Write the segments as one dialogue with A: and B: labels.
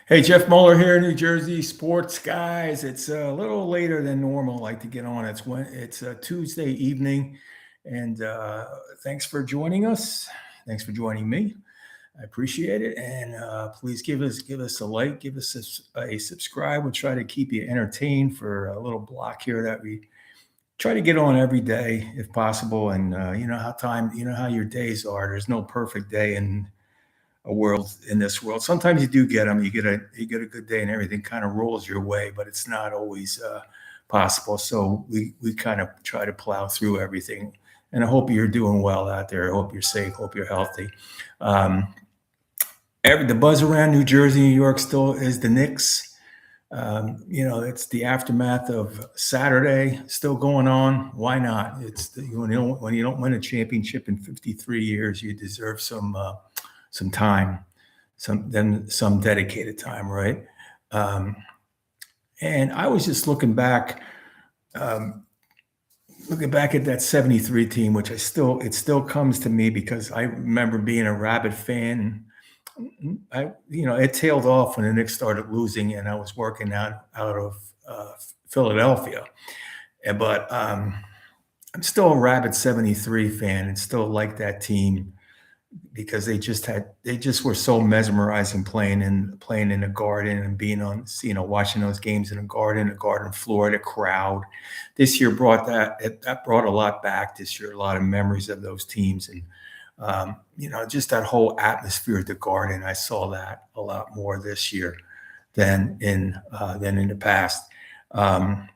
A: Hey, Jeff Muller here, New Jersey sports guys. It's a little later than normal. I like to get on. It's a Tuesday evening, and thanks for joining us. Thanks for joining me. I appreciate it, and please give us a like, give us a subscribe. We'll try to keep you entertained for a little block here that we try to get on every day if possible. And you know how your days are. There's no perfect day, and a world in this world. Sometimes you do get them. You get a good day and everything kind of rolls your way, but it's not always possible. So we kind of try to plow through everything. And I hope you're doing well out there. I hope you're safe. Hope you're healthy. Um, the buzz around New Jersey, New York still is the Knicks. It's the aftermath of Saturday still going on. Why not? When you don't win a championship in 53 years, you deserve some time, some dedicated time, right? Um, and I was just um, looking back at that '73 team, which it still comes to me because I remember being a rabid fan. It tailed off when the Knicks started losing, and I was working out of Philadelphia. But I'm still a rabid '73 fan, and still like that team because they just were so mesmerizing playing in a garden and being on watching those games in a garden floor, the crowd. This year that brought a lot back this year, a lot of memories of those teams. And just that whole atmosphere at the garden. I saw that a lot more this year than in the past. um,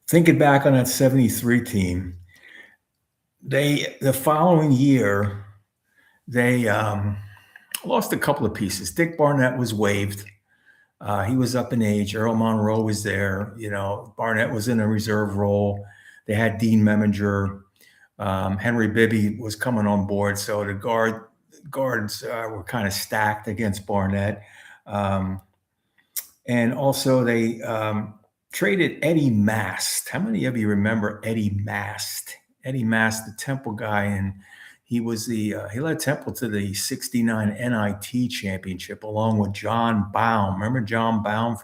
A: Thinking back on that '73 team, the following year they lost a couple of pieces. Dick Barnett was waived. He was up in age. Earl Monroe was there. Barnett was in a reserve role. They had Dean Meminger. Henry Bibby was coming on board. So the guards were kind of stacked against Barnett. Um, and also they traded Eddie Mast. How many of you remember Eddie Mast? Eddie Mast, the Temple guy, and he led Temple to the '69 NIT championship along with John Baum. Remember John Baum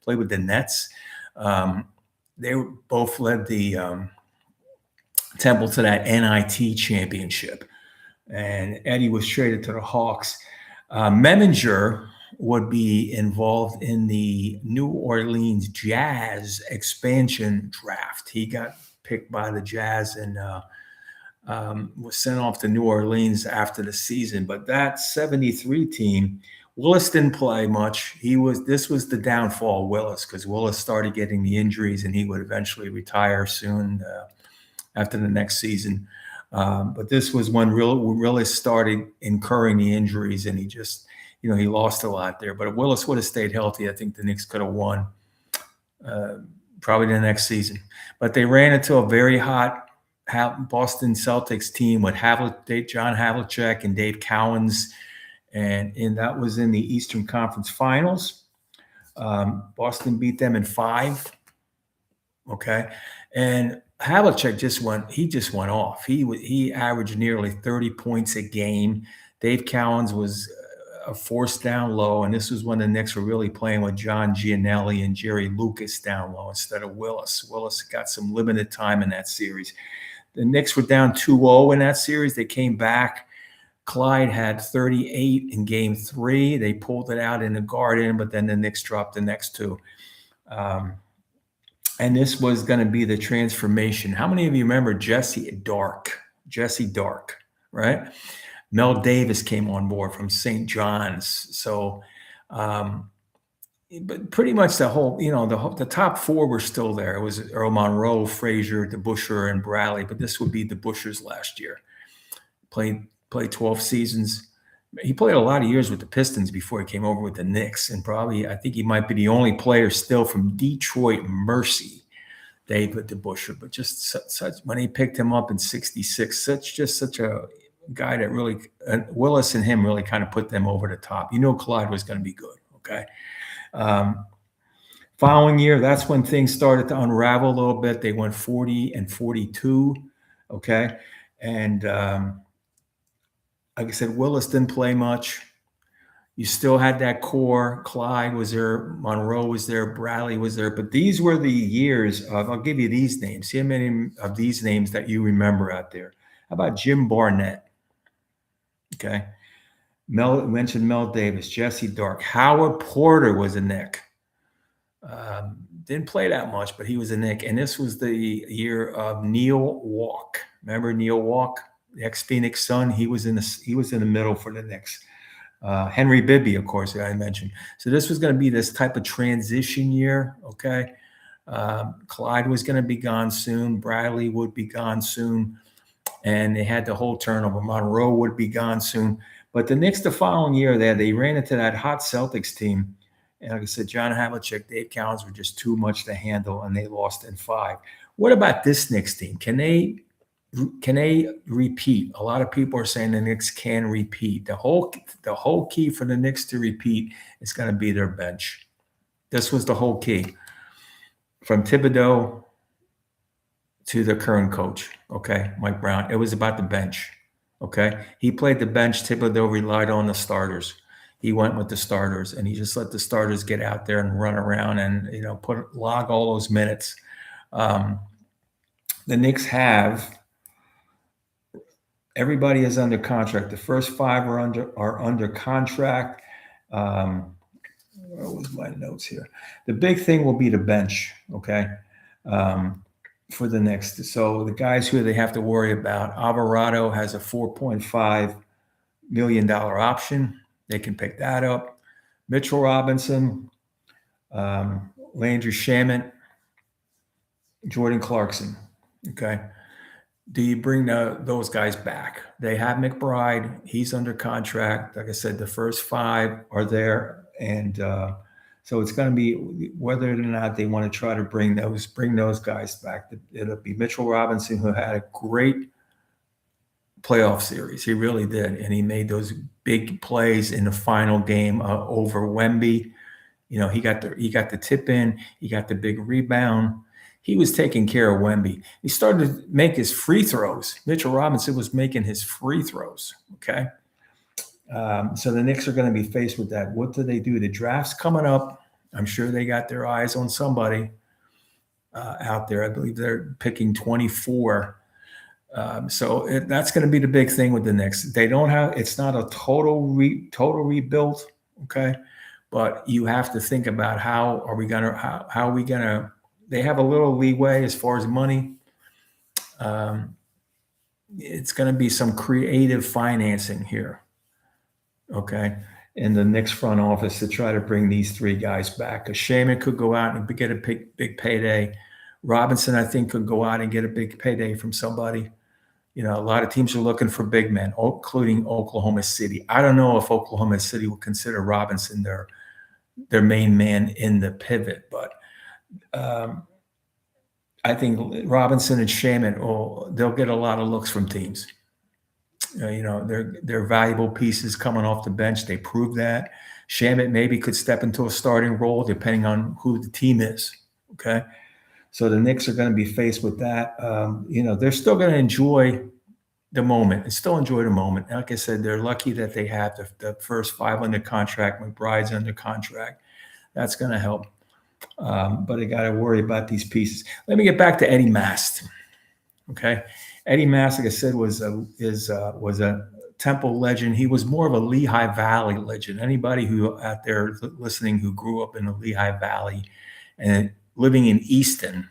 A: played with the Nets? Um, they both led the Temple to that NIT championship, and Eddie was traded to the Hawks. Meminger would be involved in the New Orleans Jazz expansion draft. He got picked by the Jazz and was sent off to New Orleans after the season. But that '73 team, Willis didn't play much. This was the downfall of Willis because Willis started getting the injuries and he would eventually retire soon after the next season. But this was when Willis started incurring the injuries, and he lost a lot there. But if Willis would have stayed healthy, I think the Knicks could have won probably the next season. But they ran into a very hot Boston Celtics team with John Havlicek and Dave Cowens, and that was in the Eastern Conference Finals. Boston beat them in 5. Okay, and Havlicek just went off. He averaged nearly 30 points a game. Dave Cowens was a force down low, and this was when the Knicks were really playing with John Gianelli and Jerry Lucas down low instead of Willis. Willis got some limited time in that series. The Knicks were down 2-0 in that series. They came back. Clyde had 38 in game 3. They pulled it out in the Garden, but then the Knicks dropped the next 2. And this was going to be the transformation. How many of you remember Jesse Dark? Jesse Dark, right? Mel Davis came on board from St. John's. So, but pretty much the top 4 were still there. It was Earl Monroe, Frazier, DeBusschere, and Bradley. But this would be DeBusschere's last year. Played 12 seasons. He played a lot of years with the Pistons before he came over with the Knicks, and I think he might be the only player still from Detroit Mercy, David DeBusschere. But just such when he picked him up in '66, such a guy that really Willis and him really kind of put them over the top. Clyde was going to be good. Okay. Following year, that's when things started to unravel a little bit. They went 40-42. Okay, and like I said, Willis didn't play much. You still had that core. Clyde was there. Monroe was there. Bradley was there. But these were the years of, I'll give you these names. See how many of these names that you remember out there. How about Jim Barnett? Okay. Mentioned Mel Davis, Jesse Dark. Howard Porter was a Knick. Didn't play that much, but he was a Knick. And this was the year of Neil Walk. Remember Neil Walk, the ex-Phoenix Sun? He was in the middle for the Knicks. Henry Bibby, of course, I mentioned. So this was going to be this type of transition year, okay? Clyde was going to be gone soon. Bradley would be gone soon. And they had the whole turnover. Monroe would be gone soon. But the Knicks the following year, they ran into that hot Celtics team. And like I said, John Havlicek, Dave Cowens were just too much to handle, and they lost in 5. What about this Knicks team? Can they repeat? A lot of people are saying the Knicks can repeat. The whole key for the Knicks to repeat is going to be their bench. This was the whole key. From Thibodeau to the current coach, okay, Mike Brown. It was about the bench, okay? He played the bench. Thibodeau relied on the starters. He went with the starters, and he just let the starters get out there and run around and, log all those minutes. The Knicks have everybody is under contract. The first 5 are under contract. Where was my notes here? The big thing will be the bench, okay, for the Knicks. So the guys who they have to worry about, Alvarado has a $4.5 million option. They can pick that up. Mitchell Robinson, Landry Shamet, Jordan Clarkson, okay. Do you bring those guys back? They have McBride. He's under contract. Like I said, the first 5 are there. And so it's going to be whether or not they want to try to bring those guys back. It'll be Mitchell Robinson, who had a great playoff series. He really did. And he made those big plays in the final game over Wemby. He got the tip in. He got the big rebound. He was taking care of Wemby. He started to make his free throws. Mitchell Robinson was making his free throws, okay? So the Knicks are going to be faced with that. What do they do? The draft's coming up. I'm sure they got their eyes on somebody out there. I believe they're picking 24. So that's going to be the big thing with the Knicks. They don't have – it's not a total rebuild, okay? But you have to think about how are we going to – they have a little leeway as far as money. It's going to be some creative financing here, okay, in the Knicks front office to try to bring these 3 guys back. Because Shaman could go out and get a big payday. Robinson, I think, could go out and get a big payday from somebody. A lot of teams are looking for big men, including Oklahoma City. I don't know if Oklahoma City will consider Robinson their main man in the pivot, but I think Robinson and Shaman, they'll get a lot of looks from teams. They're valuable pieces coming off the bench. They proved that. Shaman maybe could step into a starting role depending on who the team is. Okay, so the Knicks are going to be faced with that. They're still going to enjoy the moment. And still enjoy the moment. Like I said, they're lucky that they have the first 5 under contract. McBride's under contract. That's going to help. But I got to worry about these pieces. Let me get back to Eddie Mast. Okay, Eddie Mast, like I said, was a Temple legend. He was more of a Lehigh Valley legend. Anybody who out there listening who grew up in the Lehigh Valley and living in Easton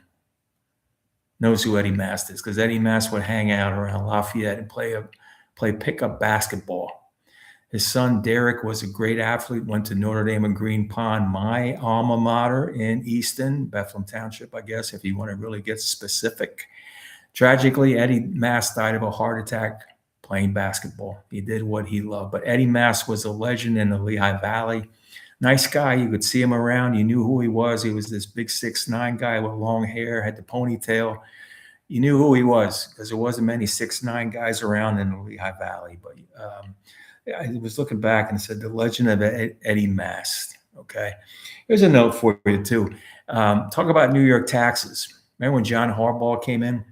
A: knows who Eddie Mast is, because Eddie Mast would hang out around Lafayette and play pickup basketball. His son, Derek, was a great athlete, went to Notre Dame and Green Pond, my alma mater in Easton, Bethlehem Township, I guess, if you want to really get specific. Tragically, Eddie Mast died of a heart attack playing basketball. He did what he loved. But Eddie Mast was a legend in the Lehigh Valley. Nice guy. You could see him around. You knew who he was. He was this big 6'9" guy with long hair, had the ponytail. You knew who he was because there wasn't many 6'9" guys around in the Lehigh Valley. But I was looking back and said the legend of Eddie Mast. Okay. Here's a note for you, too. Talk about New York taxes. Remember when John Harbaugh came in?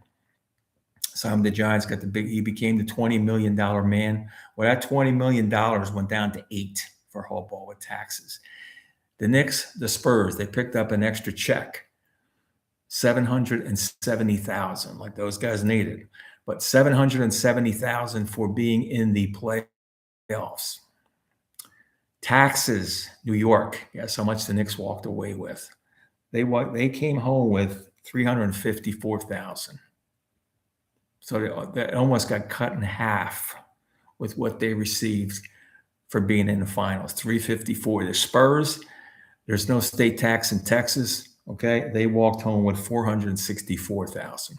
A: Some of the Giants got he became the $20 million man. Well, that $20 million went down to $8. for hardball with taxes. The Knicks, the Spurs, they picked up an extra check, $770,000, like those guys needed, but $770,000 for being in the playoffs. Taxes, New York. Guess how much the Knicks walked away with? They came home with $354,000. So that almost got cut in half with what they received for being in the finals. $354. The Spurs, there's no state tax in Texas. Okay, they walked home with $464,000.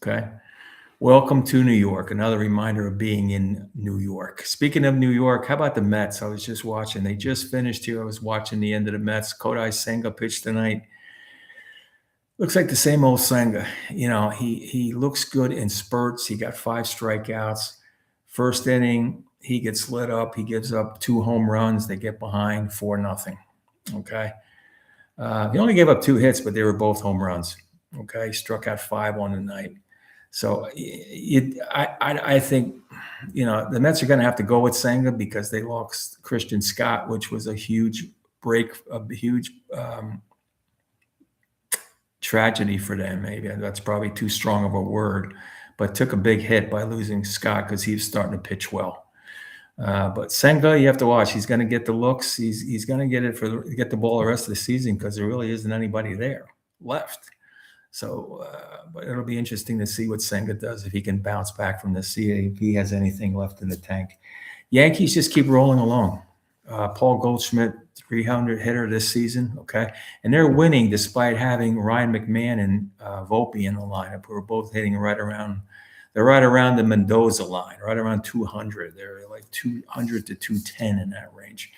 A: Okay. Welcome to New York. Another reminder of being in New York. Speaking of New York, how about the Mets? I was just watching. They just finished here. I was watching the end of the Mets. Kodai Senga pitched tonight. Looks like the same old Senga. You know, he looks good in spurts. He got 5 strikeouts. First inning, he gets lit up. He gives up 2 home runs. They get behind 4-0. Okay. He only gave up 2 hits, but they were both home runs. Okay. Struck out 5 on the night. So I think, you know, the Mets are going to have to go with Senga because they lost Christian Scott, which was a huge break, a huge tragedy for them. Maybe that's probably too strong of a word, but took a big hit by losing Scott because he was starting to pitch well. But Senga, you have to watch. He's going to get the looks. He's going to get the ball the rest of the season because there really isn't anybody there left. So, but it'll be interesting to see what Senga does, if he can bounce back from this, see if he has anything left in the tank. Yankees just keep rolling along. Paul Goldschmidt, 300 hitter this season, okay? And they're winning despite having Ryan McMahon and Volpe in the lineup, who are both hitting right around the Mendoza line, right around 200. They're like 200 to 210 in that range.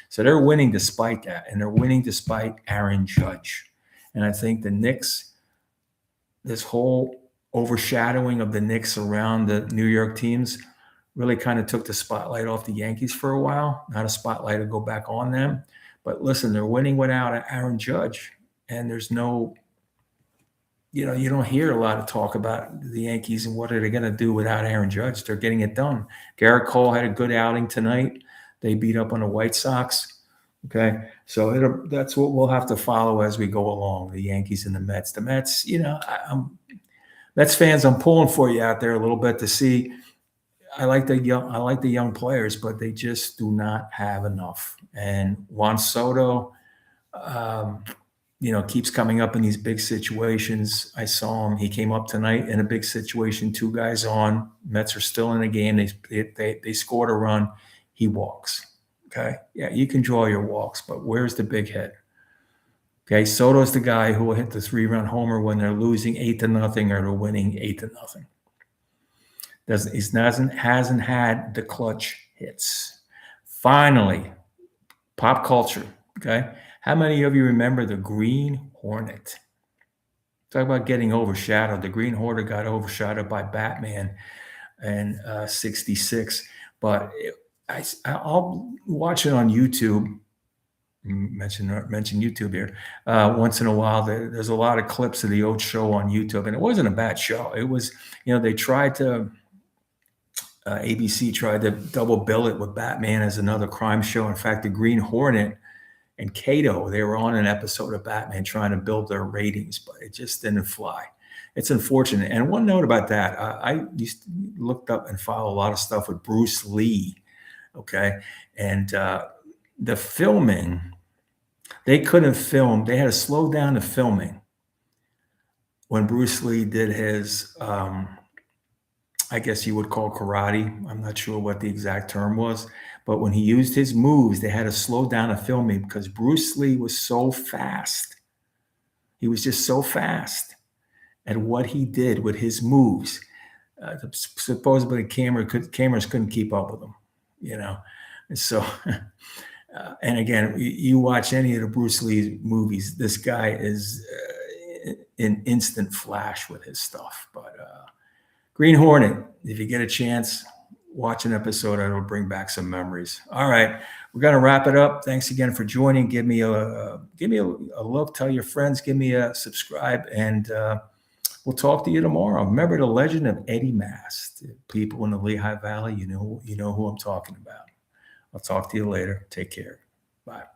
A: So they're winning despite that, and they're winning despite Aaron Judge. And I think the Knicks, this whole overshadowing of the Knicks around the New York teams really kind of took the spotlight off the Yankees for a while. Not a spotlight to go back on them. But listen, they're winning without Aaron Judge. And there's no, you know, you don't hear a lot of talk about the Yankees and what are they going to do without Aaron Judge. They're getting it done. Garrett Cole had a good outing tonight. They beat up on the White Sox. Okay, so that's what we'll have to follow as we go along, the Yankees and the Mets. The Mets, you know, Mets fans, I'm pulling for you out there a little bit to see. I like the young players, but they just do not have enough. And Juan Soto, you know, keeps coming up in these big situations. I saw him. He came up tonight in a big situation, 2 guys on. Mets are still in the game. They scored a run. He walks. Okay. Yeah, you can draw your walks, but where's the big hit? Okay. Soto's the guy who will hit the 3-run homer when they're losing 8-0 or they're winning 8-0. Hasn't had the clutch hits. Finally, pop culture. Okay. How many of you remember the Green Hornet? Talk about getting overshadowed. The Green Hornet got overshadowed by Batman in 66, but I'll watch it on YouTube. Mention YouTube here. Once in a while, there's a lot of clips of the old show on YouTube, and it wasn't a bad show. It was, you know, they tried to, ABC tried to double bill it with Batman as another crime show. In fact, the Green Hornet and Kato, they were on an episode of Batman trying to build their ratings, but it just didn't fly. It's unfortunate. And one note about that, I used to looked up and follow a lot of stuff with Bruce Lee. Okay. And the filming, they couldn't film. They had to slow down the filming when Bruce Lee did his, I guess you would call karate. I'm not sure what the exact term was, but when he used his moves, they had to slow down the filming because Bruce Lee was so fast. He was just so fast at what he did with his moves. Supposedly cameras couldn't keep up with him. You know, and so, and again, you watch any of the Bruce Lee movies, this guy is an instant flash with his stuff. But Green Hornet, if you get a chance, watch an episode. It'll bring back some memories. All right, we're gonna wrap it up. Thanks again for joining. Give me a look. Tell your friends. Give me a subscribe, and we'll talk to you tomorrow. Remember the legend of Eddie Mast. People in the Lehigh Valley, you know who I'm talking about. I'll talk to you later. Take care. Bye.